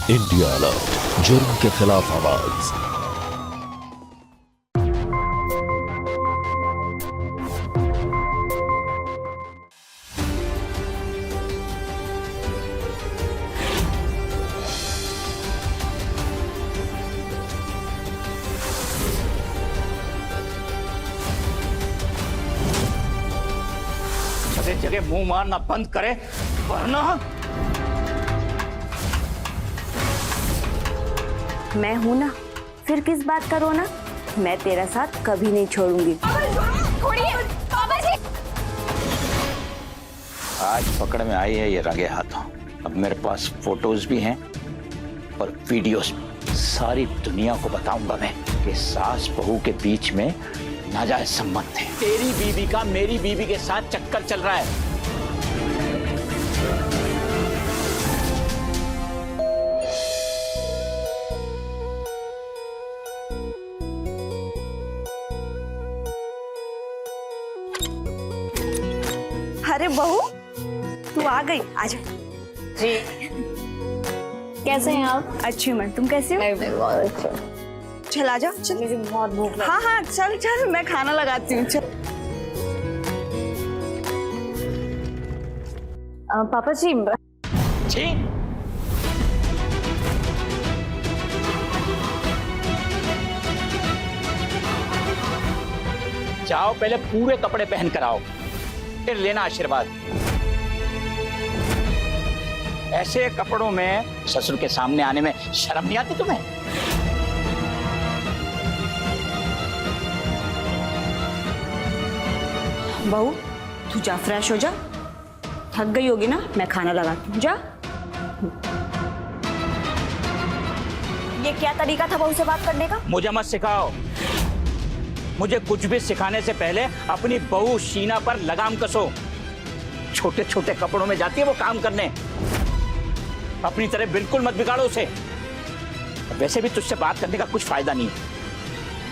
India alert, जुर्म के खिलाफ आवाज। जगह जगह मुंह मारना बंद करे वरना। मैं हूं ना, फिर किस बात का रोना। मैं तेरा साथ कभी नहीं छोड़ूंगी। आज पकड़ में आई है ये रंगे हाथों। अब मेरे पास फोटोज भी हैं और वीडियोस भी। सारी दुनिया को बताऊंगा मैं कि सास बहू के बीच में नाजायज संबंध है। तेरी बीवी का मेरी बीवी के साथ चक्कर चल रहा है। अरे बहू, तू आ गई। आजा। जी कैसे हैं आप? अच्छी हूँ मैं, तुम कैसे हो? मैं बहुत अच्छा। चल आजा। चल, मुझे बहुत भूख लगी। हाँ हाँ चल चल, मैं खाना लगाती हूँ। चल। पापा जी छी, जाओ पहले पूरे कपड़े पहन कर आओ, फिर लेना आशीर्वाद। ऐसे कपड़ों में ससुर के सामने आने में शर्म नहीं आती तुम्हें? बहू, तू जा, फ्रेश हो जा। थक गई होगी ना, मैं खाना लगाती हूँ। जा। ये क्या तरीका था बहू से बात करने का? मुझे मत सिखाओ। मुझे कुछ भी सिखाने से पहले अपनी बहू शीना पर लगाम कसो। छोटे छोटे कपड़ों में जाती है वो काम करने। अपनी तरह बिल्कुल मत बिगाड़ो उसे। वैसे भी तुझसे बात करने का कुछ फायदा नहीं है,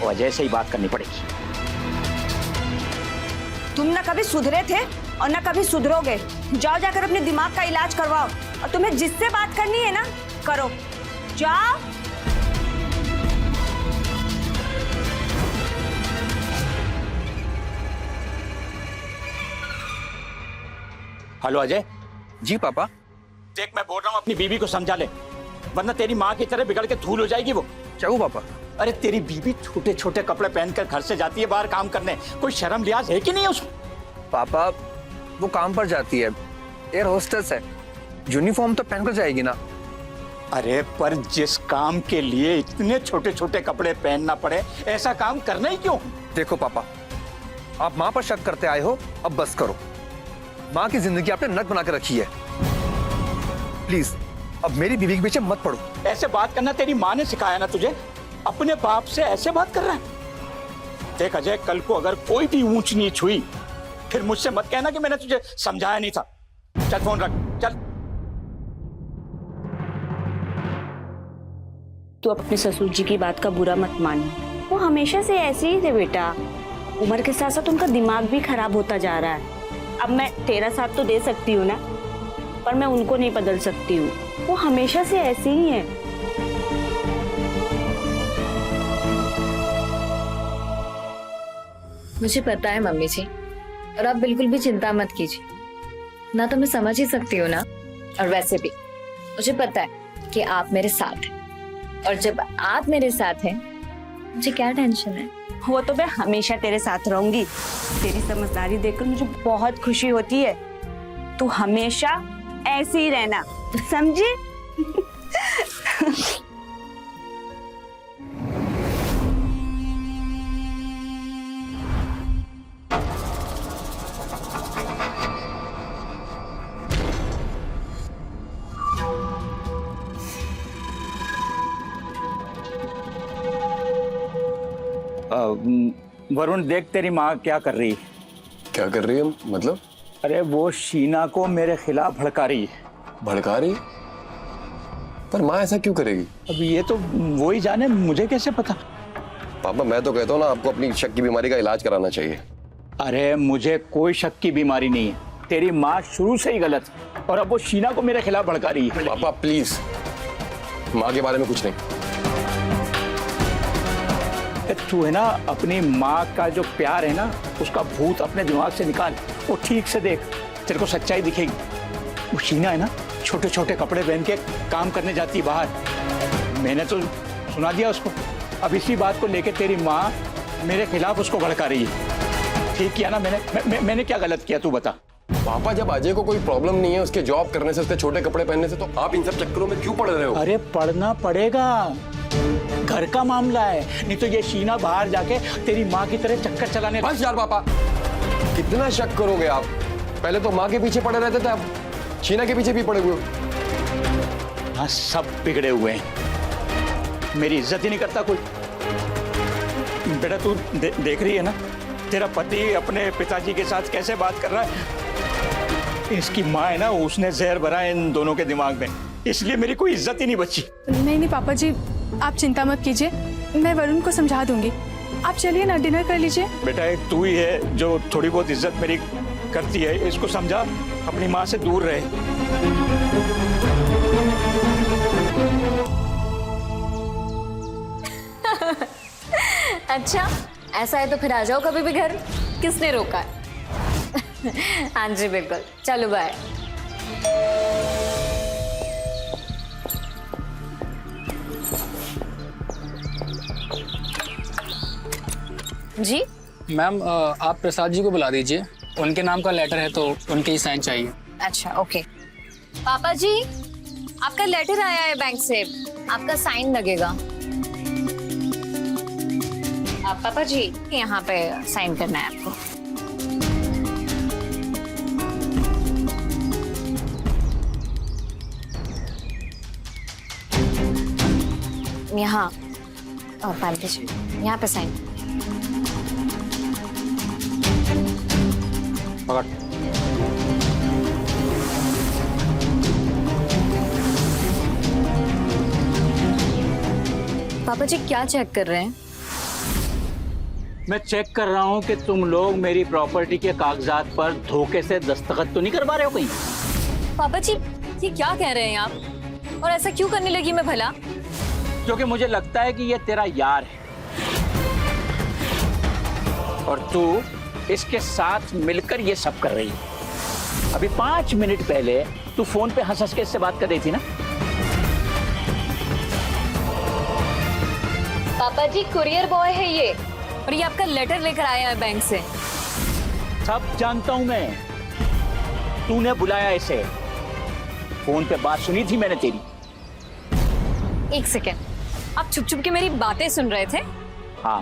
वो अजय से ही बात करनी पड़ेगी। तुम ना कभी सुधरे थे और ना कभी सुधरोगे। जाओ जाकर अपने दिमाग का इलाज करवाओ, और तुम्हें जिससे बात करनी है ना, करो। जाओ। हेलो अजय। जी पापा। देख, मैं बोल रहा हूँ अपनी बीवी को समझा ले, वरना तेरी माँ की तरह बिगड़ के धूल हो जाएगी वो। क्या हुआ पापा? अरे तेरी बीवी छोटे छोटे कपड़े पहनकर घर से जाती है बाहर काम करने। कोई शर्म लिहाज है कि नहीं उसमें? पापा वो काम पर जाती है, एयर होस्टेस है, यूनिफॉर्म तो पहनकर जाएगी ना। अरे पर जिस काम के लिए इतने छोटे छोटे कपड़े पहनना पड़े, ऐसा काम करना ही क्यों? देखो पापा, आप माँ पर शक करते आए हो, अब बस करो। माँ की जिंदगी आपने नर्क बना के रखी है। प्लीज अब मेरी बीवी के पीछे मत पड़ो। ऐसे बात करना तेरी माँ ने सिखाया ना तुझे? अपने बाप से ऐसे बात कर रहा है? देख अजय, कल को अगर कोई भी ऊंच नीच हुई, फिर मुझसे मत कहना कि मैंने तुझे समझाया नहीं था। चल फोन रख, चल। तू अपने ससुर जी की बात का बुरा मत मान। वो हमेशा से ऐसे ही थे बेटा। उम्र के साथ साथ उनका दिमाग भी खराब होता जा रहा है। अब मैं तेरा साथ तो दे सकती हूँ ना, पर मैं उनको नहीं बदल सकती हूँ। वो हमेशा से ऐसे ही हैं। मुझे पता है मम्मी जी, और आप बिल्कुल भी चिंता मत कीजिए ना। तो मैं समझ ही सकती हूँ ना, और वैसे भी मुझे पता है कि आप मेरे साथ हैं, और जब आप मेरे साथ हैं मुझे क्या टेंशन है। वो तो मैं हमेशा तेरे साथ रहूंगी। तेरी समझदारी देखकर मुझे बहुत खुशी होती है। तू हमेशा ऐसे ही रहना, समझी? वरुण, देख तेरी माँ क्या कर रही है। क्या कर रही है? मतलब? अरे वो शीना को मेरे खिलाफ भड़का रही है। भड़का रही? पर माँ ऐसा क्यों करेगी? अब ये तो वो ही जाने, मुझे कैसे पता। पापा मैं तो कहता हूँ ना, आपको अपनी शक की बीमारी का इलाज कराना चाहिए। अरे मुझे कोई शक की बीमारी नहीं है। तेरी माँ शुरू से ही गलत है, और अब वो शीना को मेरे खिलाफ भड़का रही है। पापा प्लीज, माँ के बारे में कुछ नहीं। तू है ना अपनी माँ का जो प्यार है ना उसका भूत अपने दिमाग से निकाल। वो ठीक से देख, तेरे को सच्चाई दिखेगी। वो शीना है ना छोटे छोटे कपड़े पहन के काम करने जाती है बाहर। मैंने तो सुना दिया उसको। अब इसी बात को लेके तेरी माँ मेरे खिलाफ उसको भड़का रही है। ठीक किया ना मैंने क्या गलत किया तू बता। पापा जब अजय को कोई प्रॉब्लम नहीं है उसके जॉब करने से, उसके छोटे कपड़े पहनने से, तो आप इन सब चक्करों में क्यों पड़ रहे हो? अरे पढ़ना पड़ेगा, घर का मामला है। नहीं तो ये शीना बाहर जाके तेरी माँ की तरह चक्कर चलाने। बस यार पापा, कितना शक करोगे आप? पहले तो माँ के पीछे पड़े रहते थे, अब शीना के पीछे भी पड़े हुए हो। हाँ सब बिगड़े हुए हैं, मेरी इज्जत ही नहीं करता कोई। बेटा तू देख रही है ना तेरा पति अपने पिताजी के साथ कैसे बात कर रहा है। इसकी माँ है ना उसने जहर भरा है इन दोनों के दिमाग में, इसलिए मेरी कोई इज्जत ही नहीं बची। नहीं पापा जी, आप चिंता मत कीजिए, मैं वरुण को समझा दूंगी। आप चलिए ना, डिनर कर लीजिए। बेटा एक तू ही है जो थोड़ी बहुत इज्जत मेरी करती है, इसको समझा, अपनी माँ से दूर रहे। अच्छा ऐसा है तो फिर आ जाओ कभी भी घर, किसने रोका है? हाँ जी बिल्कुल, चलो बाय। जी मैम, आप प्रसाद जी को बुला दीजिए, उनके नाम का लेटर है तो उनके ही साइन चाहिए। अच्छा ओके। पापा जी आपका लेटर आया है बैंक से, आपका साइन लगेगा। पापा जी यहाँ पे साइन करना है आपको। यहाँ पापा जी यहाँ पे साइन। पकड़। पापा जी क्या चेक कर रहे हैं? मैं चेक कर रहा हूँ कि तुम लोग मेरी प्रॉपर्टी के कागजात पर धोखे से दस्तखत तो नहीं करवा रहे हो कहीं। पापा जी ये क्या कह रहे हैं आप, और ऐसा क्यों करने लगी मैं भला? क्योंकि मुझे लगता है कि ये तेरा यार है और तू इसके साथ मिलकर ये सब कर रही है। अभी 5 मिनट पहले तू फोन पे हंस हंस के इससे बात कर रही थी ना। पापा जी कुरियर बॉय है ये, और ये आपका लेटर लेकर आया है बैंक से। सब जानता हूं मैं, तूने बुलाया इसे। फोन पे बात सुनी थी मैंने तेरी। एक सेकेंड, आप चुप चुप के मेरी बातें सुन रहे थे? हाँ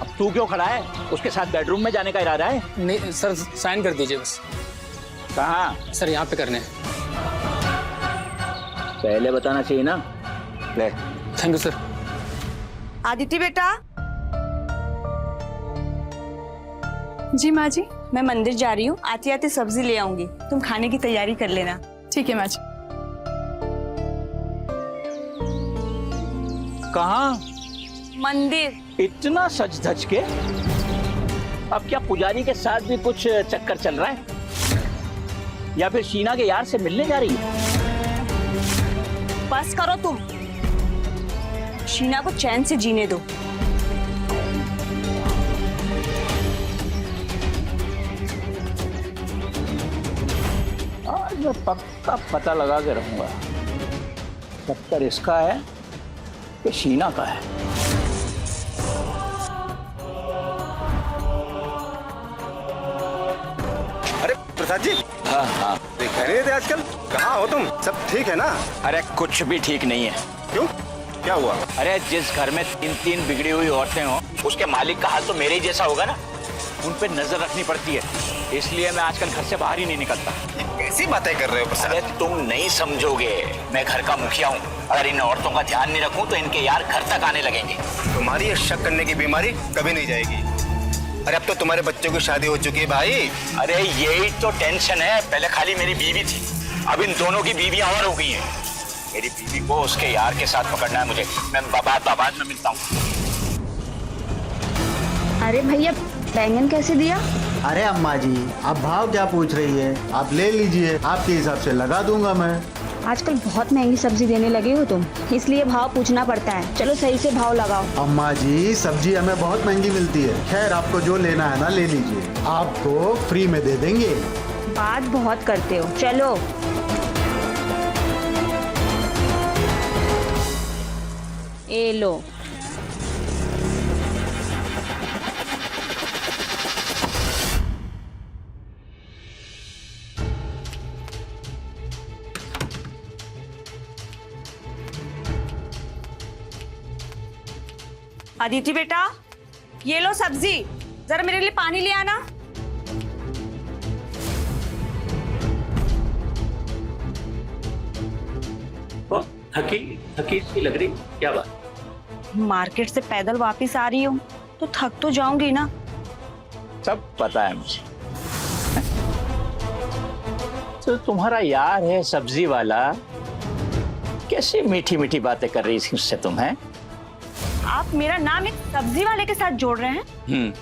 अब तू क्यों खड़ा है? उसके साथ बेडरूम में जाने का इरादा है? नहीं सर, साइन कर दीजिए बस। कहाँ? सर यहाँ पे करने हैं। पहले बताना चाहिए ना। ले। Thank you sir. आदित्य बेटा। जी माँ जी। मैं मंदिर जा रही हूँ, आती आती सब्जी ले आऊंगी, तुम खाने की तैयारी कर लेना। ठीक है माँ जी। कहाँ? मंदिर। इतना सज धज के? अब क्या पुजारी के साथ भी कुछ चक्कर चल रहा है, या फिर शीना के यार से मिलने जा रही है? बस करो तुम, शीना को चैन से जीने दो। आज मैं पक्का पता लगा के रहूंगा, चक्कर इसका है कि शीना का है। अरे प्रसाद जी, हाँ हाँ। दिखाई नहीं देते आजकल, कहाँ हो तुम? सब ठीक है ना? अरे कुछ भी ठीक नहीं है। क्यों, क्या हुआ? अरे जिस घर में 3-3 बिगड़ी हुई औरतें हो, उसके मालिक का हाल तो मेरे ही जैसा होगा ना। उन पे नजर रखनी पड़ती है, इसलिए मैं आजकल घर से बाहर ही नहीं निकलता। कैसी बातें कर रहे हो प्रसाद? अरे तुम नहीं समझोगे, मैं घर का मुखिया हूँ। अगर इन औरतों का ध्यान नहीं रखूं तो इनके यार घर तक आने लगेंगे। तुम्हारी ये शक करने की बीमारी कभी नहीं जाएगी। अरे अब तो तुम्हारे बच्चों की शादी हो चुकी है भाई। अरे यही तो टेंशन है, पहले खाली मेरी बीवी थी, अब इन दोनों की बीवियां और हो गई हैं। मेरी बीवी को उसके यार के साथ पकड़ना है मुझे। मैं बाद में मिलता हूँ। अरे भैया बैंगन कैसे दिया? अरे अम्मा जी, आप भाव क्या पूछ रही है? आप ले लीजिए, आपके हिसाब से लगा दूंगा मैं। आजकल बहुत महंगी सब्जी देने लगे हो तुम, इसलिए भाव पूछना पड़ता है। चलो सही से भाव लगाओ। अम्मा जी, सब्जी हमें बहुत महंगी मिलती है। खैर, आपको जो लेना है ना ले लीजिए, आपको फ्री में दे देंगे। बात बहुत करते हो। चलो ये लो। अदिति बेटा, ये लो सब्जी, जरा मेरे लिए पानी ले आना। थकी थकी सी लग रही, क्या बात? मार्केट से पैदल वापस आ रही हूँ तो थक तो जाऊंगी ना। सब पता है मुझे। तो तुम्हारा यार है सब्जी वाला, कैसी मीठी मीठी बातें कर रही थी उससे तुम? हैं आप मेरा नाम एक सब्जी वाले के साथ जोड़ रहे हैं?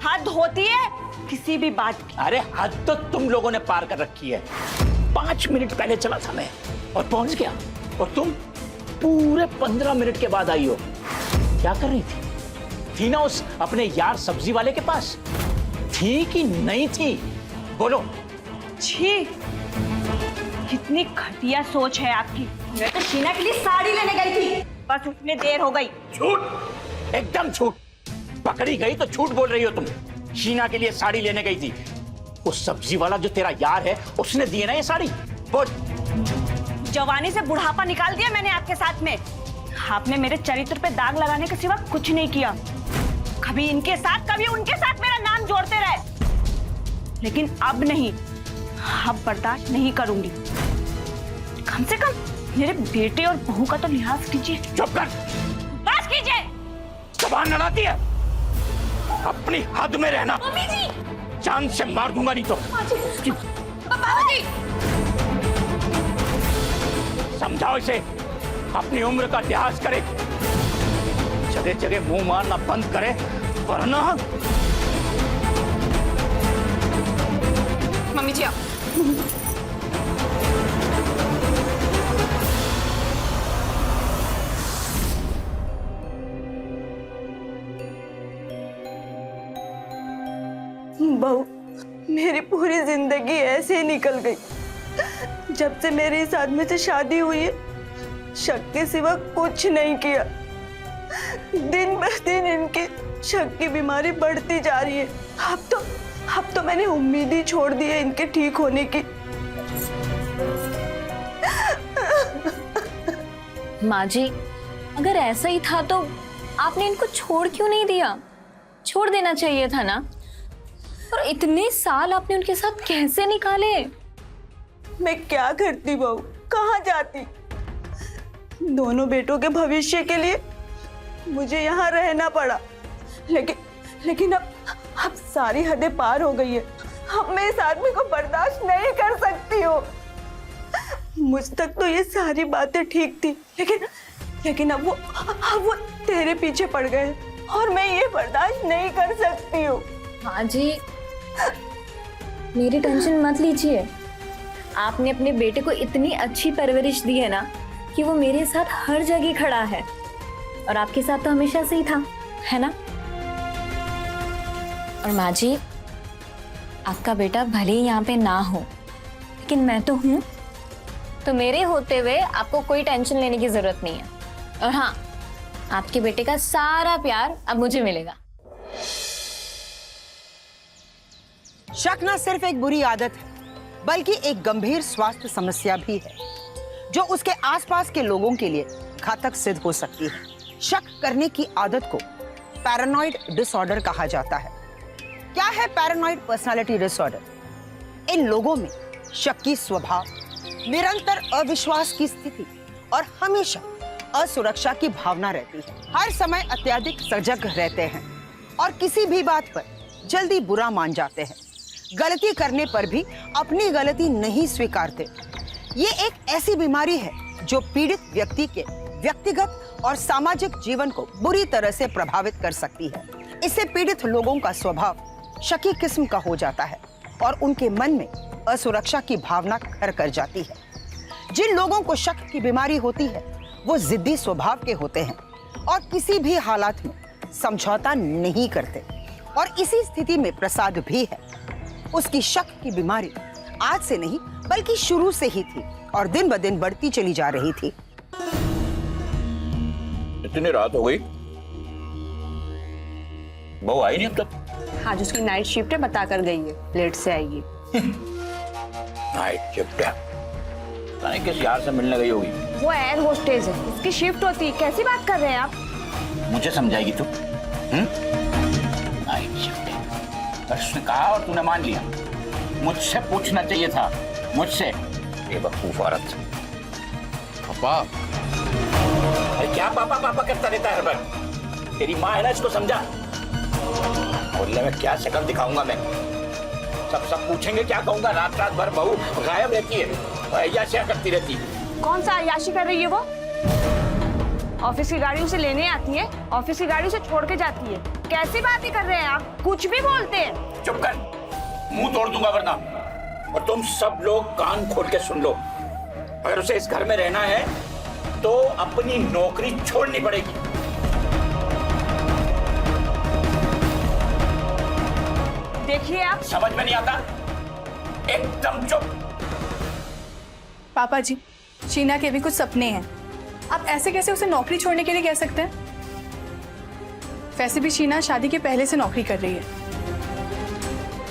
हद होती है किसी भी बात की। अरे हद तो तुम लोगों ने पार कर रखी है। 5 मिनट पहले चला था मैं और पहुंच गया, और तुम पूरे 15 मिनट के बाद आई हो। क्या कर रही थी ना उस अपने यार सब्जी वाले के पास? थी कि नहीं थी? बोलो। छी, कितनी घटिया सोच है आपकी। मैं तो शीना के लिए साड़ी लेने गई थी, बस उतनी देर हो गई। झूठ, एकदम झूठ। पकड़ी गई तो झूठ बोल रही हो तुम। शीना के लिए साड़ी लेने गई थी। उस सब्जी वाला जो तेरा यार है उसने दी ना ये साड़ी। बोल। जवानी से बुढ़ापा निकाल दिया मैंने आपके साथ में। आपने मेरे चरित्र पे दाग लगाने के सिवा कुछ नहीं किया। कभी इनके साथ कभी उनके साथ मेरा नाम जोड़ते रहे, लेकिन अब नहीं, अब बर्दाश्त नहीं करूंगी। कम से कम मेरे बेटे और बहू का तो लिहाज कीजिए। चुप कर, बस कीजिए। जबान लड़ाती है, अपनी हद में रहना। मम्मी जी, जान से मार दूंगा नहीं तो। बाबा जी, समझाओ इसे, अपनी उम्र का लिहाज करे, जगह जगह मुंह मारना बंद करे, वरना। मम्मी जी आओ। बहू, मेरी पूरी जिंदगी ऐसे ही निकल गई। जब से मेरे इस आदमी से शादी हुई है, शक के सिवा कुछ नहीं किया। दिन ब दिन इनकी शक की बीमारी बढ़ती जा रही है। अब तो मैंने उम्मीद ही छोड़ दी है इनके ठीक होने की। माँ जी, अगर ऐसा ही था तो आपने इनको छोड़ क्यों नहीं दिया? छोड़ देना चाहिए था ना। और इतने साल आपने उनके साथ कैसे निकाले? मैं क्या करती बहू, कहाँ जाती? दोनों बेटों के भविष्य के लिए मुझे यहाँ रहना पड़ा। लेकिन अब सारी हदें पार हो गई है। अब मैं इस आदमी को बर्दाश्त नहीं कर सकती हूँ। मुझ तक तो ये सारी बातें ठीक थी, लेकिन अब वो तेरे पीछे पड़ गए और मैं ये बर्दाश्त नहीं कर सकती हूँ। माँ जी, मेरी टेंशन मत लीजिए। आपने अपने बेटे को इतनी अच्छी परवरिश दी है ना कि वो मेरे साथ हर जगह खड़ा है, और आपके साथ तो हमेशा से ही था, है ना? और माँ जी, आपका बेटा भले ही यहाँ पे ना हो, लेकिन मैं तो हूँ, तो मेरे होते हुए आपको कोई टेंशन लेने की जरूरत नहीं है। और हाँ, आपके बेटे का सारा प्यार अब मुझे मिलेगा। शक न सिर्फ एक बुरी आदत है, बल्कि एक गंभीर स्वास्थ्य समस्या भी है, जो उसके आसपास के लोगों के लिए घातक सिद्ध हो सकती है। शक करने की आदत को पैरानॉइड डिसऑर्डर कहा जाता है। क्या है पैरानॉइड पर्सनालिटी डिसऑर्डर? इन लोगों में शक की स्वभाव, निरंतर अविश्वास की स्थिति और हमेशा असुरक्षा की भावना रहती है। हर समय अत्यधिक सजग रहते हैं और किसी भी बात पर जल्दी बुरा मान जाते हैं। गलती करने पर भी अपनी गलती नहीं स्वीकारते। ये एक ऐसी बीमारी है जो पीड़ित व्यक्ति के व्यक्तिगत और सामाजिक जीवन को बुरी तरह से प्रभावित कर सकती है। इससे पीड़ित लोगों का स्वभाव शकी किस्म का हो जाता है और उनके मन में असुरक्षा की भावना घर कर जाती है। जिन लोगों को शक की बीमारी होती है वो जिद्दी स्वभाव के होते हैं और किसी भी हालात में समझौता नहीं करते। और इसी स्थिति में प्रसाद भी है। उसकी शक की बीमारी आज से नहीं बल्कि शुरू से ही थी और दिन ब दिन बढ़ती चली जा रही थी। इतनी रात हो गई, बहू आई नहीं अब तक? आज उसकी नाइट शिफ्ट है, बता कर गई है, लेट से आएगी। नाइट शिफ्ट है, पता नहीं किस यार से मिलने गई होगी। वो एयर होस्टेस है, उसकी शिफ्ट होती है। कैसी बात कर रहे हैं आप? मुझे समझाएगी तू? नाइट शिफ्ट है, बस उसने कहा और तूने मान लिया। मुझसे पूछना चाहिए था, मुझसे। बेवकूफ औरत। पापा, अरे क्या पापा पापा करता रहता है हर बार? तेरी माँ है ना, इसको समझा। मोहल्ले में क्या शक्ल दिखाऊंगा मैं? सब पूछेंगे क्या कहूंगा। रात रात भर बहू गायब रहती है, अय्याशियां करती रहती है। कौन सा अय्याशी कर रही है वो? ऑफिस की गाड़ी उसे लेने आती है, ऑफिस की गाड़ी उसे छोड़ के जाती है। कैसी बातें कर रहे हैं आप? कुछ भी बोलते हैं। चुप कर, मुंह तोड़ दूंगा वरना। और तुम सब लोग कान खोल के सुन लो, अगर उसे इस घर में रहना है तो अपनी नौकरी छोड़नी पड़ेगी। देखिए आप। समझ में नहीं आता? एकदम चुप। पापा जी, शीना के भी कुछ सपने हैं, आप ऐसे कैसे उसे नौकरी छोड़ने के लिए कह सकते हैं? वैसे भी शीना शादी के पहले से नौकरी कर रही है।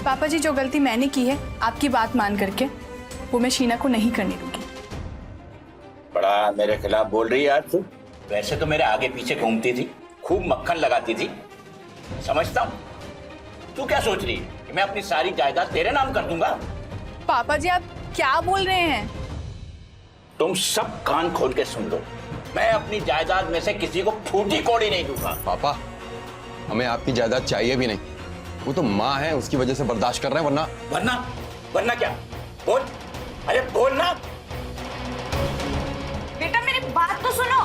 पापा जी, जो गलती मैंने की है आपकी बात मान करके, वो मैं शीना को नहीं करने दूंगी। बड़ा मेरे खिलाफ बोल रही है आज तू। वैसे तो मेरे आगे पीछे घूमती थी, खूब मक्खन लगाती थी, समझता हूँ। तू क्या सोच रही है कि मैं अपनी सारी जायदाद तेरे नाम कर दूंगा? पापा जी, आप क्या बोल रहे हैं? तुम सब कान खोल के सुन लो, मैं अपनी जायदाद में से किसी को फूटी कौड़ी नहीं दूंगा। पापा, हमें आपकी जायदाद चाहिए भी नहीं। वो तो माँ है, उसकी वजह से बर्दाश्त कर रहे हैं, वरना क्या? बोल, अरे बोल ना। बेटा मेरी बात तो सुनो।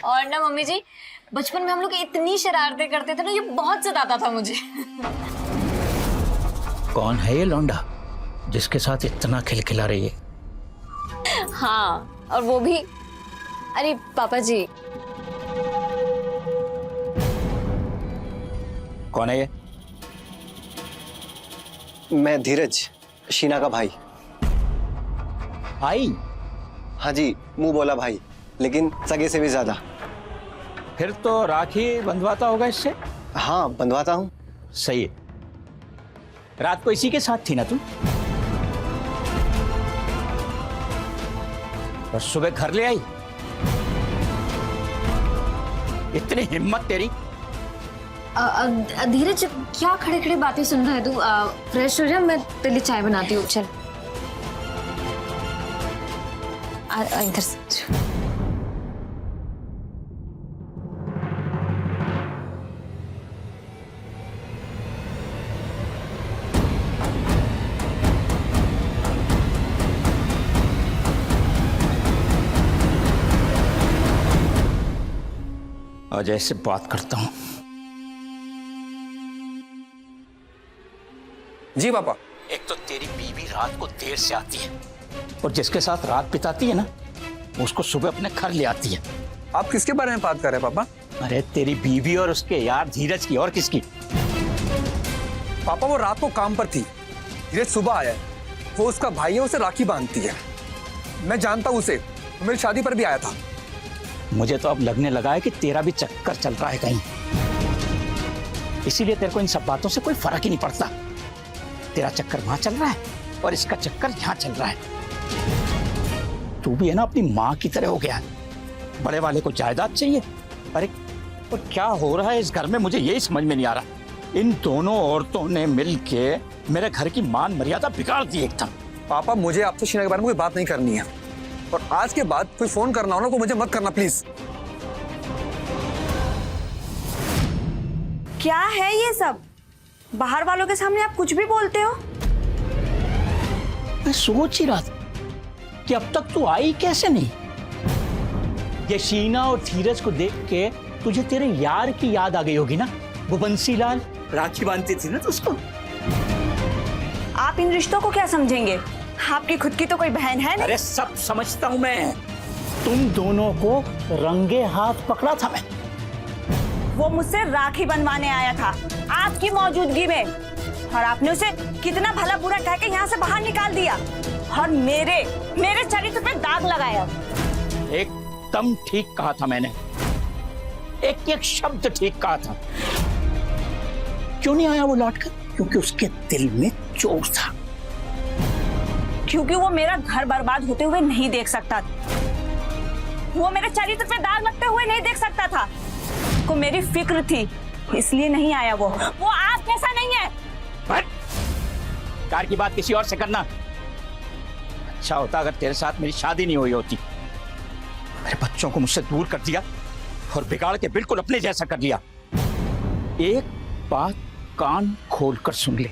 और ना मम्मी जी, बचपन में हम लोग इतनी शरारतें करते थे ना, ये बहुत सताता था मुझे। कौन है ये लौंडा जिसके साथ इतना खिलखिला रही है? हाँ, और वो भी, अरे पापा जी। कौन है ये? मैं धीरज, शीना का भाई। भाई? हाँ जी, मुंह बोला भाई, लेकिन सगे से भी ज्यादा। फिर तो राखी बंधवाता होगा इससे? हाँ, बंधवाता हूँ। सही है। रात को इसी के साथ थी ना तू? और सुबह घर ले आई? इतनी हिम्मत तेरी? धीरज, क्या खड़े खड़े बातें सुन रहा है तू? फ्रेश हो जा, मैं तेरे लिए चाय बनाती हूँ। चल इधर से। अजय से बात करता हूँ। जी पापा। एक तो तेरी बीवी रात को देर से आती है और जिसके साथ रात बिताती है ना, उसको सुबह अपने घर ले आती है। आप किसके बारे में बात कर रहे हैं पापा? अरे तेरी बीवी और उसके यार धीरज की। और किसकी? पापा, वो रात को काम पर थी, धीरज सुबह आया है। वो उसका भाई है, उसे राखी बांधती है। मैं जानता हूँ उसे, वो मेरी शादी पर भी आया था। मुझे तो अब लगने लगा है कि तेरा भी चक्कर चल रहा है कहीं, इसीलिए तेरे को इन सब बातों से कोई फर्क ही नहीं पड़ता। तेरा चक्कर वहां चल रहा है और इसका चक्कर यहाँ चल रहा है। तू भी है ना अपनी माँ की तरह हो गया है। बड़े वाले को जायदाद चाहिए। अरे और क्या हो रहा है इस घर में, मुझे यही समझ में नहीं आ रहा। इन दोनों औरतों ने मिलके मेरे घर की मान मर्यादा बिगाड़ दी एकदम। पापा, मुझे आपसे शीना के बारे में कोई बात नहीं करनी है, और आज के बाद कोई फोन करना हो ना तो मुझे मत करना प्लीज। क्या है ये सब? बाहर वालों के सामने आप कुछ भी बोलते हो। मैं सोच ही रहा था कि अब तक तू आई कैसे नहीं। ये शीना और धीरज को देख के तुझे तेरे यार की याद आ गई होगी ना, वो बंसीलाल, राखी बांधती थी ना तो उसको। आप इन रिश्तों को क्या समझेंगे? आपकी खुद की तो कोई बहन है नहीं। अरे सब समझता हूं मैं, तुम दोनों को रंगे हाथ पकड़ा था मैं। वो मुझसे राखी बनवाने आया था आपकी मौजूदगी में, और आपने उसे कितना भला बुरा कह के यहाँ से बाहर निकाल दिया और मेरे चरित्र पे दाग लगाया। एकदम ठीक कहा था मैंने, एक एक शब्द ठीक कहा था। क्यों नहीं आया वो लौटकर? क्योंकि उसके दिल में चोट था। क्योंकि वो मेरा घर बर्बाद होते हुए नहीं देख सकता था, वो मेरे चरित्र पे दाग लगते हुए नहीं देख सकता था। को मेरी फिक्र थी, इसलिए नहीं आया वो आप जैसा नहीं है। कार की बात किसी और से करना। अच्छा होता अगर तेरे साथ मेरी शादी नहीं हुई होती। मेरे बच्चों को मुझसे दूर कर दिया और बिगाड़ के बिल्कुल अपने जैसा कर लिया। एक बात कान खोलकर सुन ले,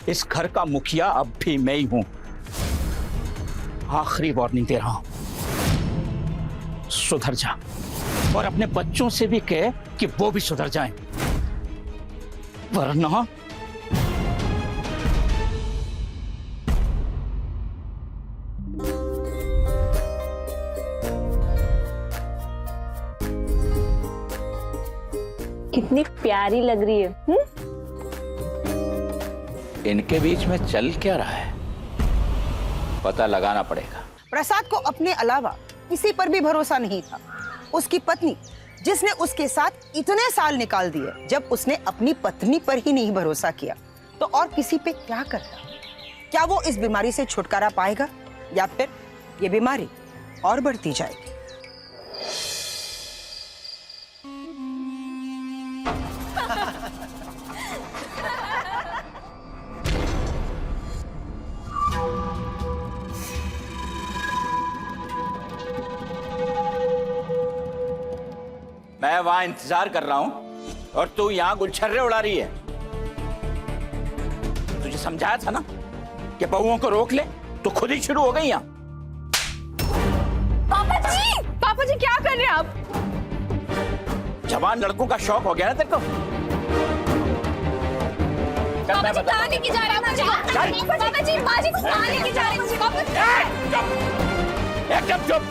इस घर का मुखिया अब भी मैं ही हूं। आखिरी वार्निंग दे रहा हूं, सुधर जा और अपने बच्चों से भी कह कि वो भी सुधर जाएं, वरना कितनी प्यारी लग रही है। इनके बीच में चल क्या रहा है, पता लगाना पड़ेगा। प्रसाद को अपने अलावा किसी पर भी भरोसा नहीं था। उसकी पत्नी जिसने उसके साथ इतने साल निकाल दिए, जब उसने अपनी पत्नी पर ही नहीं भरोसा किया तो और किसी पे क्या करता? क्या वो इस बीमारी से छुटकारा पाएगा या फिर ये बीमारी और बढ़ती जाएगी? मैं वहां इंतजार कर रहा हूं और तू यहां गुलछर्रे उड़ा रही है। तुझे समझाया था ना कि बहुओं को रोक ले, तो खुद ही शुरू हो गई यहां। पापा जी क्या कर रहे हैं आप? जवान लड़कों का शौक हो गया ना तेरे को? चल मैं बता। कहाँ लेके जा रहे हैं पापा जी? बाजी को कहाँ लेके जा रहे हैं पापा जी? एकदम चुप।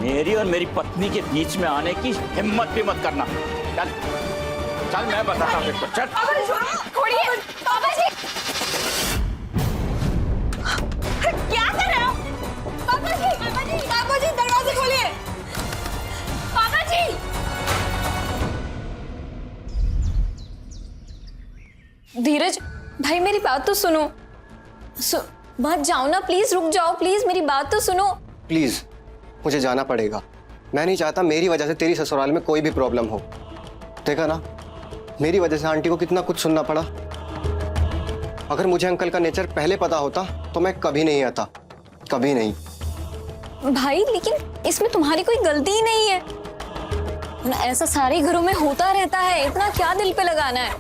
मेरी और मेरी पत्नी के बीच में आने की हिम्मत भी मत करना। चल चल मैं बताता हूँ तेरे को। चल छोड़िए पापा जी। क्या कर रहे हो पापा जी? पापा जी दरवाजे खोलिए पापा जी। धीरज भाई मेरी बात तो सुनो। मत जाओ ना प्लीज, रुक जाओ प्लीज, मेरी बात तो सुनो। प्लीज मुझे जाना पड़ेगा। मैं नहीं चाहता मेरी वजह से तेरी ससुराल में कोई भी प्रॉब्लम हो। देखा ना, मेरी वजह से आंटी को कितना कुछ सुनना पड़ा। अगर मुझे अंकल का नेचर पहले पता होता तो मैं कभी नहीं आता, कभी नहीं। भाई लेकिन इसमें तुम्हारी कोई गलती ही नहीं है ना, ऐसा सारे घरों में होता रहता है, इतना क्या दिल पे लगाना है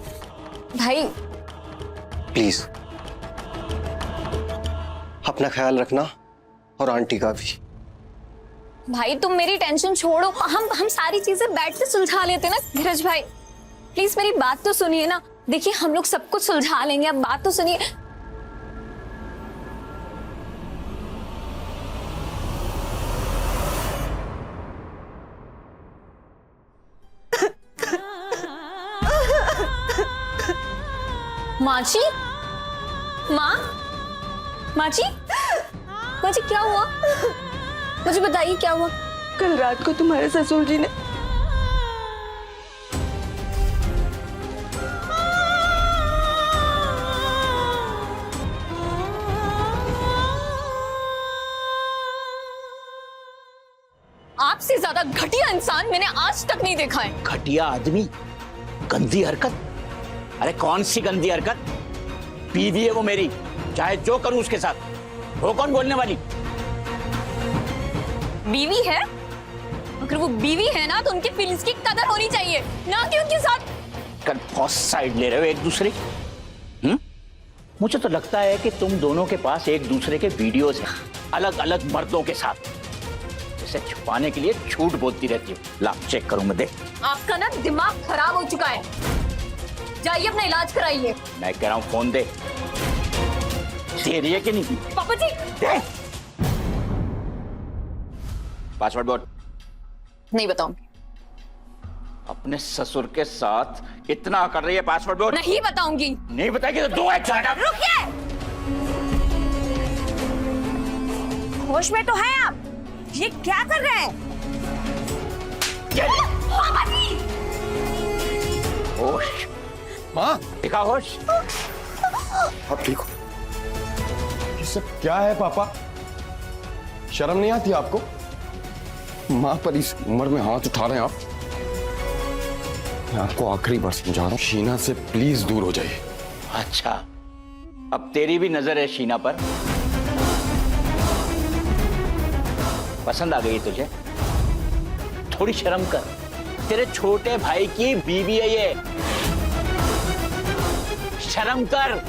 भाई। प्लीज अपना ख्याल रखना और आंटी का भी। भाई तुम मेरी टेंशन छोड़ो, हम सारी चीजें बैठ के सुलझा लेते ना। धीरज भाई प्लीज मेरी बात तो सुनिए ना। देखिए हम लोग सब कुछ सुलझा लेंगे, अब बात तो सुनिए। माची, माची क्या हुआ? मुझे बताइए क्या हुआ? कल रात को तुम्हारे ससुर जी ने आपसे ज्यादा घटिया इंसान मैंने आज तक नहीं देखा है। घटिया आदमी, गंदी हरकत। अरे कौन सी गंदी हरकत? बीवी है वो मेरी, चाहे जो करूं उसके साथ। वो कौन बोलने वाली? बीवी है? अगर वो बीवी है ना तो उनकी फीलिंग्स की कदर होनी चाहिए, ना कि उनके साथ। कल बहुत साइड ले रहे हो एक दूसरे की। मुझे तो लगता है कि तुम दोनों के पास एक दूसरे के वीडियोस हैं, अलग अलग मर्दों के साथ। से छुपाने के लिए झूठ बोलती रहती हूँ। ला चेक करूँ मैं, देख। आपका ना दिमाग खराब हो चुका है, जाइए अपना इलाज कराइए। मैं कह रहा हूँ फोन दे। दे रही है कि नहीं? पापा जी दे। पासवर्ड बोल। नहीं बताऊंगी। अपने ससुर के साथ इतना कर रही है, पासवर्ड बोल। नहीं बताऊंगी। नहीं बताएगी तो दो एक्शन। रुकिए। होश में तो है आप? ये क्या कर रहे हैं? पापा जी होश। माँ दिखा होश। आप ठीक हो? ये सब क्या है पापा? शर्म नहीं आती आपको? माँ पर इस उम्र में हाथ उठा रहे हैं आप? मैं आपको आखिरी बार समझा रहा हूँ, शीना से प्लीज दूर हो जाइए। अच्छा, अब तेरी भी नजर है शीना पर? पसंद आ गई तुझे? थोड़ी शर्म कर, तेरे छोटे भाई की बीवी है ये। शर्म कर।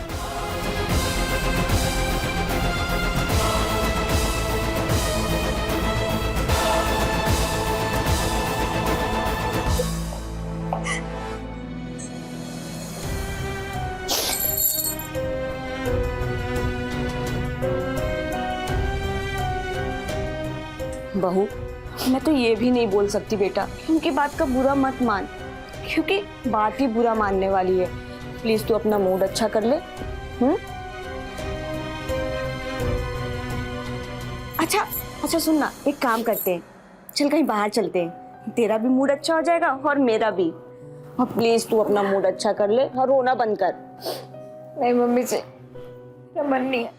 बहू, मैं तो ये भी नहीं बोल सकती बेटा, उनकी बात का बुरा मत मान, क्योंकि बात ही बुरा मानने वाली है। प्लीज तू अपना मूड अच्छा कर ले। अच्छा सुन ना, एक काम करते हैं, चल कहीं बाहर चलते हैं, तेरा भी मूड अच्छा हो जाएगा और मेरा भी। और प्लीज तू अपना मूड अच्छा कर ले और रोना बंद कर। नहीं मम्मी जी, मेरा मन नहीं है।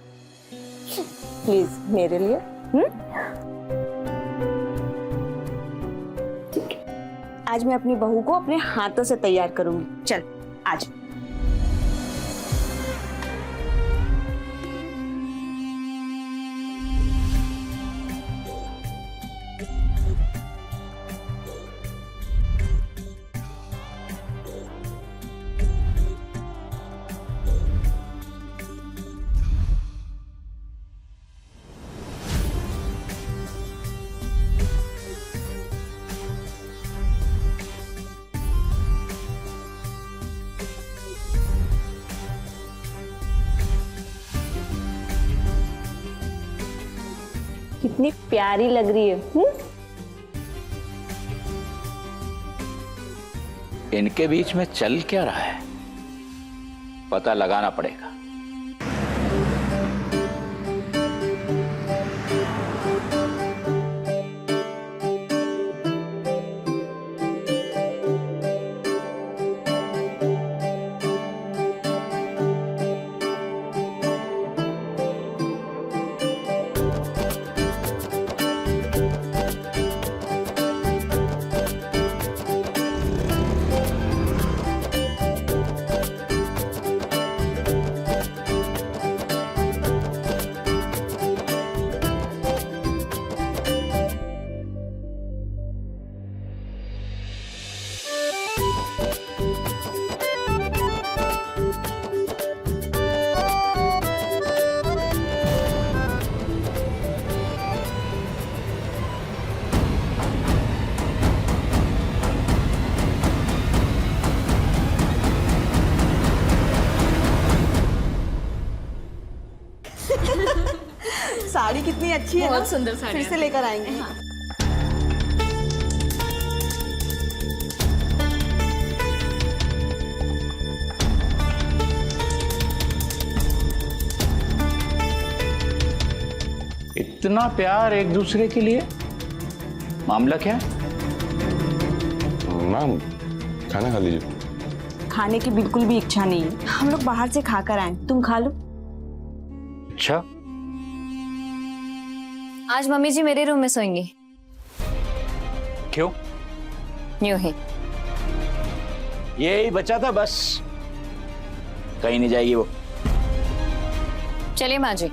प्लीज मेरे लिए। ठीक है, आज मैं अपनी बहू को अपने हाथों से तैयार करूंगी। चल आज। कितनी प्यारी लग रही है। इनके बीच में चल क्या रहा है, पता लगाना पड़ेगा। साड़ी कितनी अच्छी है ना? बहुत सुंदर साड़ी फिर से लेकर आएंगे। इतना प्यार एक दूसरे के लिए, मामला क्या है? मैम खाना खा लीजिए। खाने की बिल्कुल भी इच्छा नहीं है, हम लोग बाहर से खाकर आए, तुम खा लो। अच्छा, आज मम्मी जी मेरे रूम में सोएंगी। क्यों? यूं ही। यही बचा था बस, कहीं नहीं जाएगी वो। चलिए माँ जी।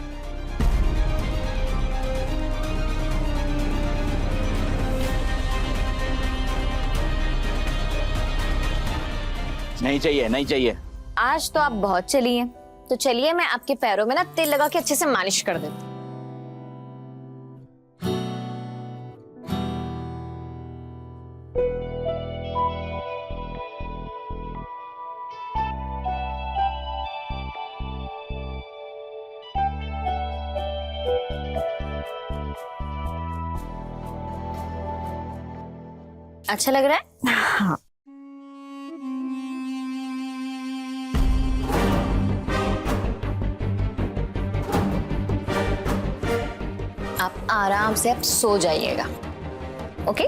नहीं चाहिए, नहीं चाहिए। आज तो आप बहुत चली हैं, तो चलिए मैं आपके पैरों में ना तेल लगा के अच्छे से मालिश कर देती हूँ। अच्छा लग रहा है? हाँ। आप आराम से अब सो जाइएगा, ओके?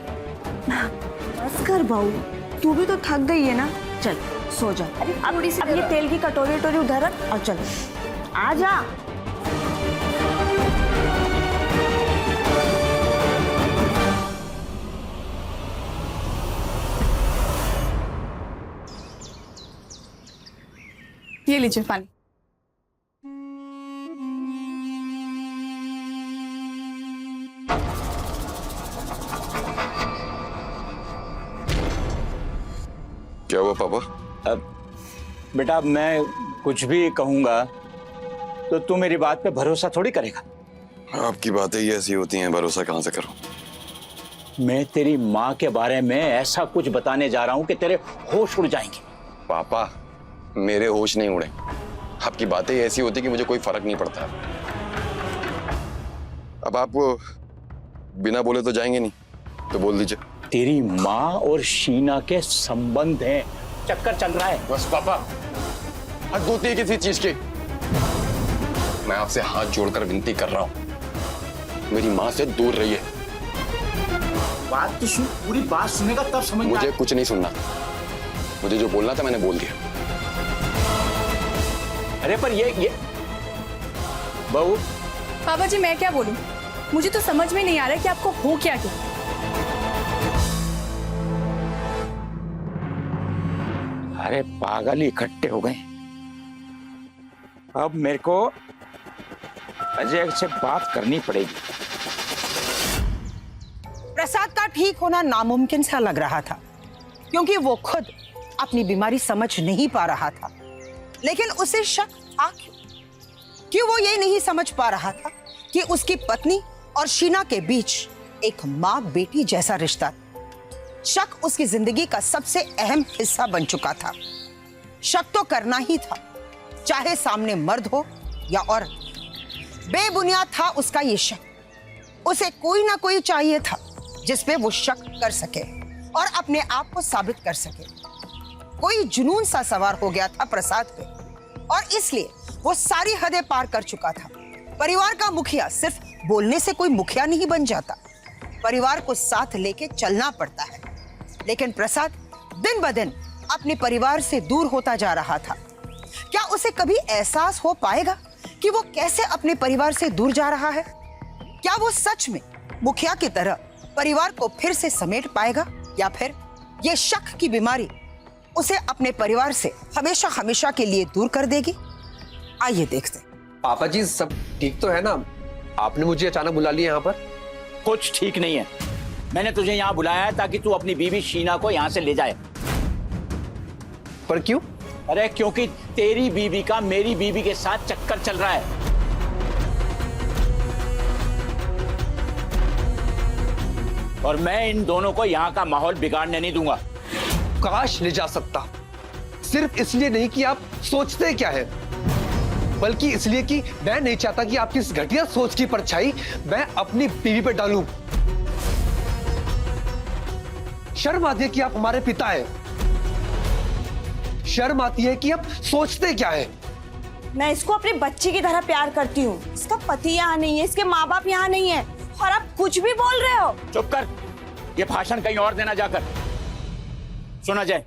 बस कर बहू, तू भी तो थक गई है ना। चल सो जा। अरे अब ये तेल की कटोरी वटोरी उधर रख और चल आ जा। ये लीजिए पानी। क्या हुआ पापा? बेटा मैं कुछ भी कहूंगा तो तू मेरी बात पे भरोसा थोड़ी करेगा। आपकी बातें ही ऐसी होती हैं, भरोसा कहाँ से करूं? मैं तेरी माँ के बारे में ऐसा कुछ बताने जा रहा हूँ कि तेरे होश उड़ जाएंगे। पापा मेरे होश नहीं उड़े, आपकी बातें ही ऐसी होती कि मुझे कोई फर्क नहीं पड़ता। अब आप बिना बोले तो जाएंगे नहीं, तो बोल दीजिए। तेरी माँ और शीना के संबंध हैं, चक्कर चल रहा है। बस पापा, हद होती है किसी चीज की। मैं आपसे हाथ जोड़कर विनती कर रहा हूं, मेरी माँ से दूर रहिए। बात तो सुन, पूरी बात सुनेगा तब समझ में मुझे कुछ नहीं सुनना, मुझे जो बोलना था मैंने बोल दिया। अरे पर ये बहू। पापा जी मैं क्या बोलूं, मुझे तो समझ में नहीं आ रहा है कि आपको हो क्या क्या। अरे पागल ही इकट्ठे हो गए। अब मेरे को अजय से बात करनी पड़ेगी। प्रसाद का ठीक होना नामुमकिन सा लग रहा था, क्योंकि वो खुद अपनी बीमारी समझ नहीं पा रहा था। लेकिन उसे शक था क्यों वो ये नहीं समझ पा रहा था कि उसकी पत्नी और शीना के बीच एक माँ बेटी जैसा रिश्ता था। शक उसकी जिंदगी का सबसे अहम हिस्सा बन चुका था। शक तो करना ही था, चाहे सामने मर्द हो या औरत। बेबुनियाद था उसका ये शक। उसे कोई ना कोई चाहिए था जिस पे वो शक कर सके और अपने आप को साबित कर सके। कोई जुनून सा सवार हो गया था प्रसाद पे, और इसलिए वो सारी हदें पार कर चुका था। परिवार का मुखिया सिर्फ बोलने से कोई मुखिया नहीं बन जाता, परिवार को साथ लेके चलना पड़ता है। लेकिन प्रसाद दिन ब दिन अपने परिवार से दूर होता जा रहा था। क्या उसे कभी एहसास हो पाएगा कि वो कैसे अपने परिवार से दूर जा रहा है? क्या वो सच में मुखिया की तरह परिवार को फिर से समेट पाएगा, या फिर ये शक की बीमारी उसे अपने परिवार से हमेशा हमेशा के लिए दूर कर देगी? आइए देखते। पापा जी सब ठीक तो है ना? आपने मुझे अचानक बुला लिया यहाँ पर? कुछ ठीक नहीं है। मैंने तुझे यहाँ बुलाया है ताकि तू अपनी बीवी शीना को यहाँ से ले जाए। पर क्यों? अरे क्योंकि तेरी बीवी का मेरी बीवी के साथ चक्कर चल रहा है। और मैं इन दोनों को यहाँ का माहौल बिगाड़ने नहीं दूंगा। काश ले जा सकता, सिर्फ इसलिए नहीं कि आप सोचते क्या है, बल्कि इसलिए कि मैं नहीं चाहता कि आपकी इस घटिया सोच की परछाई मैं अपनी बीवी पर डालूं। शर्म आती है कि आप हमारे पिता हैं। शर्म आती है कि आप सोचते क्या है। मैं इसको अपने बच्चे की तरह प्यार करती हूँ। इसका पति यहाँ नहीं है, इसके माँ बाप यहाँ नहीं है, और आप कुछ भी बोल रहे हो। चुप कर, ये भाषण कहीं और देना जाकर। सुन अजय,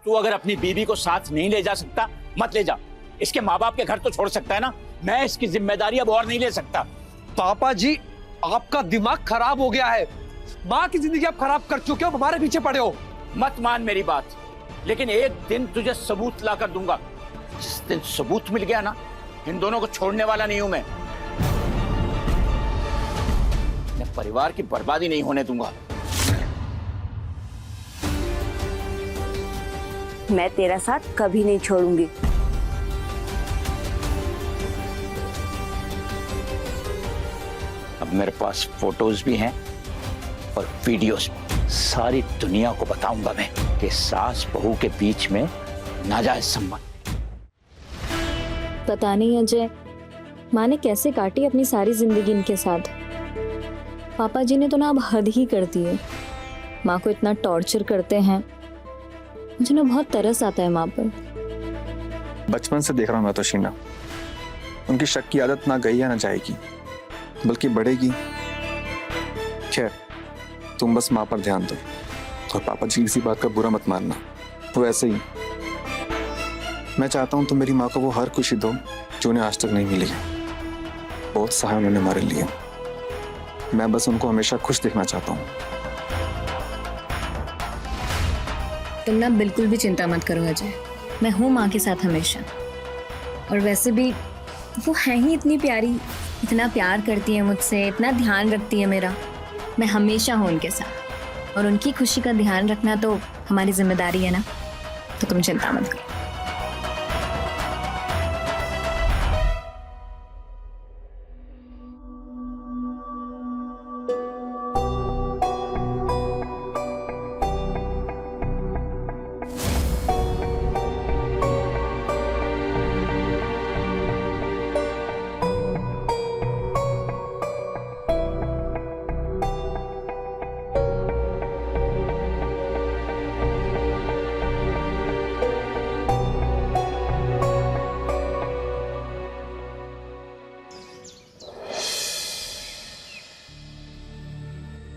तू अगर अपनी बीवी को साथ नहीं ले जा सकता मत ले जा। इसके माँ बाप के घर तो छोड़ सकता है ना, मैं इसकी जिम्मेदारी अब और नहीं ले सकता। पापा जी आपका दिमाग खराब हो गया है। माँ की जिंदगी आप खराब कर चुके हो, हमारे पीछे पड़े हो। मत मान मेरी बात, लेकिन एक दिन तुझे सबूत ला कर दूंगा। जिस दिन सबूत मिल गया ना, इन दोनों को छोड़ने वाला नहीं हूं मैं परिवार की बर्बादी नहीं होने दूंगा। मैं तेरा साथ कभी नहीं छोड़ूंगी। अब मेरे पास फोटोज भी हैं और वीडियोस भी। सारी दुनिया को बताऊंगा मैं कि सास बहू के बीच में नाजायज संबंध। पता नहीं अजय, माँ ने कैसे काटी अपनी सारी जिंदगी इनके साथ। पापा जी ने तो ना अब हद ही कर दी है। माँ को इतना टॉर्चर करते हैं। मुझे ना बहुत तरस आता है माँ पर। बचपन से देख रहा हूँ मैं तो शीना, उनकी शक की आदत ना गई है ना जाएगी, बल्कि बढ़ेगी। खैर, तुम बस माँ पर ध्यान दो और पापा जी किसी बात का बुरा मत मानना। वो ऐसे ही, मैं चाहता हूँ तुम मेरी माँ को वो हर खुशी दो जो उन्हें आज तक नहीं मिली है। बहुत सहाय उन्होंने हमारे लिए, मैं बस उनको हमेशा खुश देखना चाहता हूँ। तुम ना बिल्कुल भी चिंता मत करो अजय, मैं हूँ माँ के साथ हमेशा। और वैसे भी वो है ही इतनी प्यारी, इतना प्यार करती है मुझसे, इतना ध्यान रखती है मेरा। मैं हमेशा हूँ उनके साथ, और उनकी खुशी का ध्यान रखना तो हमारी जिम्मेदारी है ना, तो तुम चिंता मत करो।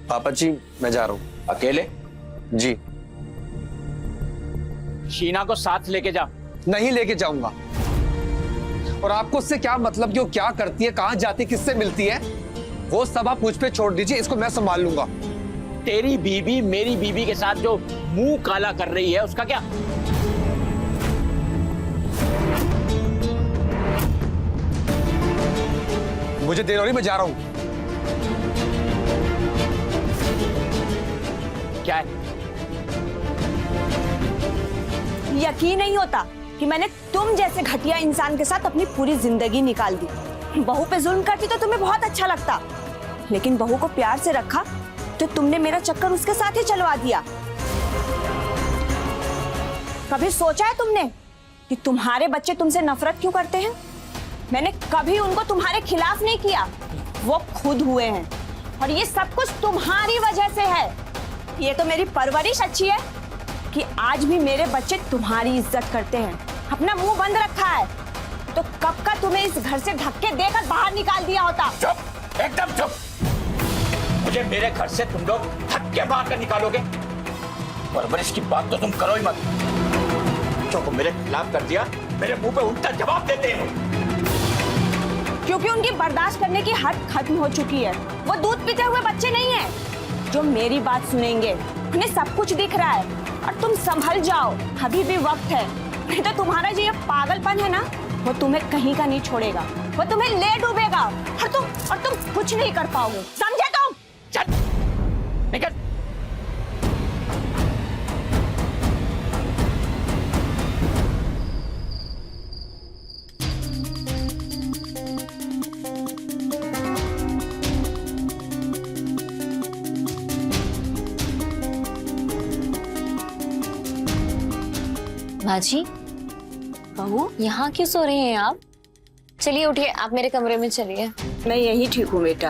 पापा जी मैं जा रहा हूँ। अकेले? जी। शीना को साथ लेके जा। नहीं लेके जाऊंगा। और आपको उससे क्या मतलब कि वो क्या करती है, कहाँ जाती है, किससे मिलती है, वो सब आप मुझ पे छोड़ दीजिए, इसको मैं संभाल लूंगा। तेरी बीबी मेरी बीबी के साथ जो मुंह काला कर रही है उसका क्या? मुझे देर हो रही, मैं जा रहा हूँ। क्या है? यकीन नहीं होता कि मैंने तुम जैसे घटिया इंसान के साथ अपनी पूरी जिंदगी निकाल दी। बहू पे जुल्म करती तो तुम्हें बहुत अच्छा लगता, लेकिन बहू को प्यार से रखा तो तुमने मेरा चक्कर उसके साथ ही चलवा दिया। कभी सोचा है तुमने कि तुम्हारे बच्चे तुमसे नफरत क्यों करते हैं? मैंने कभी उनको तुम्हारे खिलाफ नहीं किया, वो खुद हुए हैं, और ये सब कुछ तुम्हारी वजह से है। ये तो मेरी परवरिश अच्छी है कि आज भी मेरे बच्चे तुम्हारी इज्जत करते हैं। अपना मुंह बंद रखा है तो कब का तुम्हें इस घर से धक्के देकर बाहर निकाल दिया होता। चुप, एकदम चुप। मुझे मेरे घर से तुम लोग धक्के मार कर निकालोगे? परवरिश की बात तो तुम करो ही मत। बच्चों को मेरे खिलाफ कर दिया, मेरे मुंह पे उल्टा जवाब देते हो। क्योंकि उनकी बर्दाश्त करने की हद खत्म हो चुकी है। वो दूध पीते हुए बच्चे नहीं है जो मेरी बात सुनेंगे। उन्हें सब कुछ दिख रहा है और तुम संभल जाओ, अभी भी वक्त है। नहीं तो तुम्हारा जो ये पागलपन है ना, वो तुम्हें कहीं का नहीं छोड़ेगा, वो तुम्हें ले डूबेगा और तुम कुछ नहीं कर पाओगे। समझे तुम? चल निकल। बाजी, बहू यहाँ क्यों सो रही हैं आप? चलिए उठिए, आप मेरे कमरे में चलिए। मैं यही ठीक हूँ बेटा।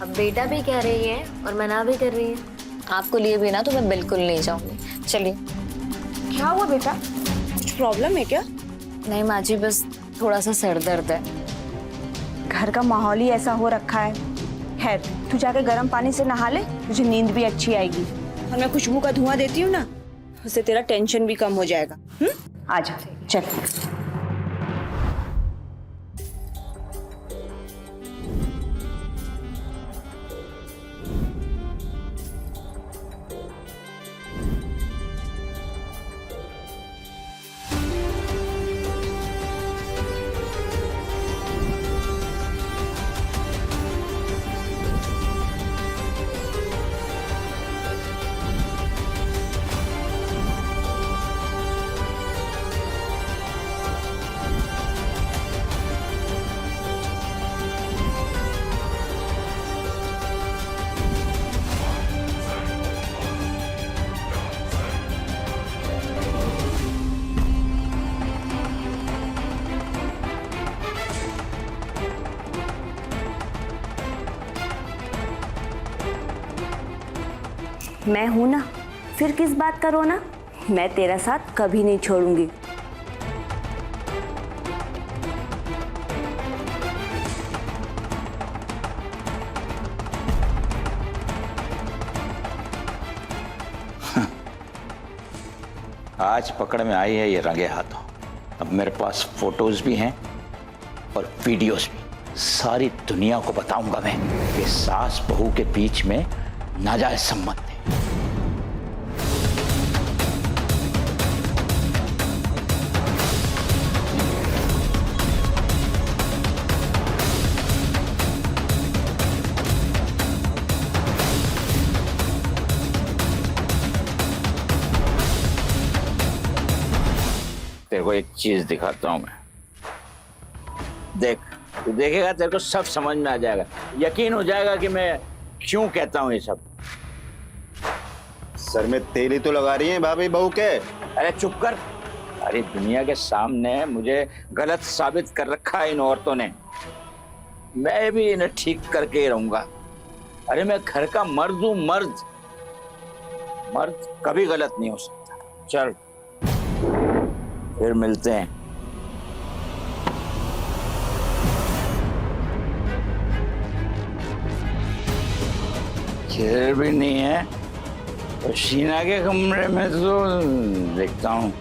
अब बेटा भी कह रही है और मना भी कर रही है। आपको लिए भी ना तो मैं बिल्कुल नहीं जाऊंगी। चलिए। क्या हुआ बेटा, कुछ प्रॉब्लम है क्या? नहीं माँ जी, बस थोड़ा सा सर दर्द है। घर का माहौल ही ऐसा हो रखा है। खैर, तू जाके गर्म पानी से नहा ले, तुझे नींद भी अच्छी आएगी। और मैं खुशबू का धुआं देती हूँ ना, उससे तेरा टेंशन भी कम हो जाएगा। आजा, चल। मैं हूं ना, फिर किस बात का रोना? मैं तेरा साथ कभी नहीं छोड़ूंगी। आज पकड़ में आई है ये रंगे हाथों। अब मेरे पास फोटोज भी हैं और वीडियोस भी। सारी दुनिया को बताऊंगा मैं कि सास बहू के बीच में नाजायज संबंध है। तेरे को एक चीज दिखाता हूं मैं, देख। तू देखेगा तेरे को सब समझ में आ जाएगा, यकीन हो जाएगा कि मैं क्यों कहता हूं ये सब। सर में तेल ही तो लगा रही हैं भाभी बहू के। अरे चुप कर। अरे दुनिया के सामने मुझे गलत साबित कर रखा है इन औरतों ने। मैं भी इन्हें ठीक करके ही रहूंगा। अरे मैं घर का मर्द हूं, मर्द। मर्द कभी गलत नहीं हो सकता। चल फिर मिलते हैं। चेयर भी नहीं है तो शीना के कमरे में तो देखता हूँ।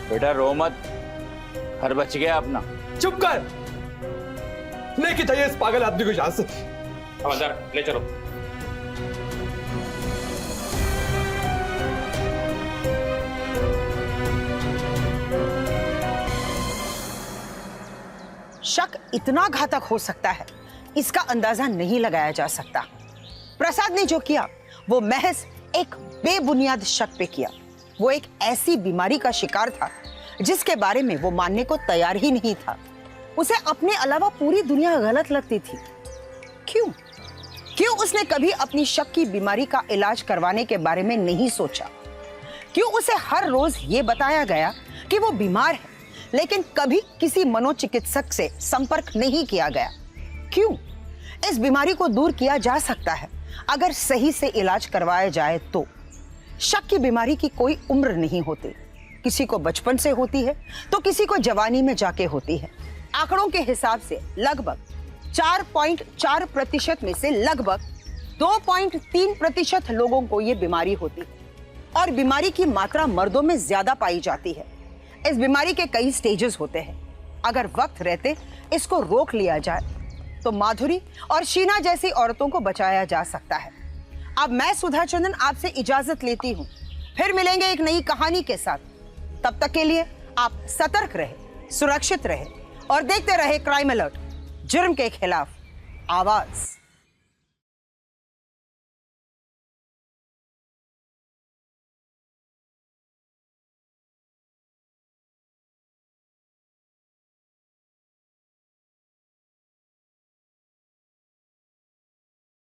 बेटा रो मत, घर बच गया अपना। चुप कर। लेके जाइए इस पागल आदमी को यहां से। हवलदार ले चलो। शक इतना घातक हो सकता है, इसका अंदाजा नहीं लगाया जा सकता। प्रसाद ने जो किया वो महज एक बेबुनियाद शक पे किया। वो एक ऐसी बीमारी का शिकार था जिसके बारे में वो मानने को तैयार ही नहीं था। उसे अपने अलावा पूरी दुनिया गलत लगती थी। क्यों उसने कभी अपनी शक की बीमारी का इलाज करवाने के बारे में नहीं सोचा? क्यों उसे हर रोज ये बताया गया कि वो बीमार है, लेकिन कभी किसी मनोचिकित्सक से संपर्क नहीं किया गया? क्यों? इस बीमारी को दूर किया जा सकता है अगर सही से इलाज करवाया जाए तो। शक की बीमारी की कोई उम्र नहीं होती। किसी को बचपन से होती है तो किसी को जवानी में जाके होती है। आंकड़ों के हिसाब से लगभग 4.4% में से लगभग 2.3% लोगों को ये बीमारी होती है, और बीमारी की मात्रा मर्दों में ज्यादा पाई जाती है। इस बीमारी के कई स्टेजेस होते हैं। अगर वक्त रहते इसको रोक लिया जाए तो माधुरी और शीना जैसी औरतों को बचाया जा सकता है। अब मैं सुधा चंदन आपसे इजाजत लेती हूँ। फिर मिलेंगे एक नई कहानी के साथ। तब तक के लिए आप सतर्क रहे, सुरक्षित रहे और देखते रहे क्राइम अलर्ट, जुर्म के खिलाफ आवाज।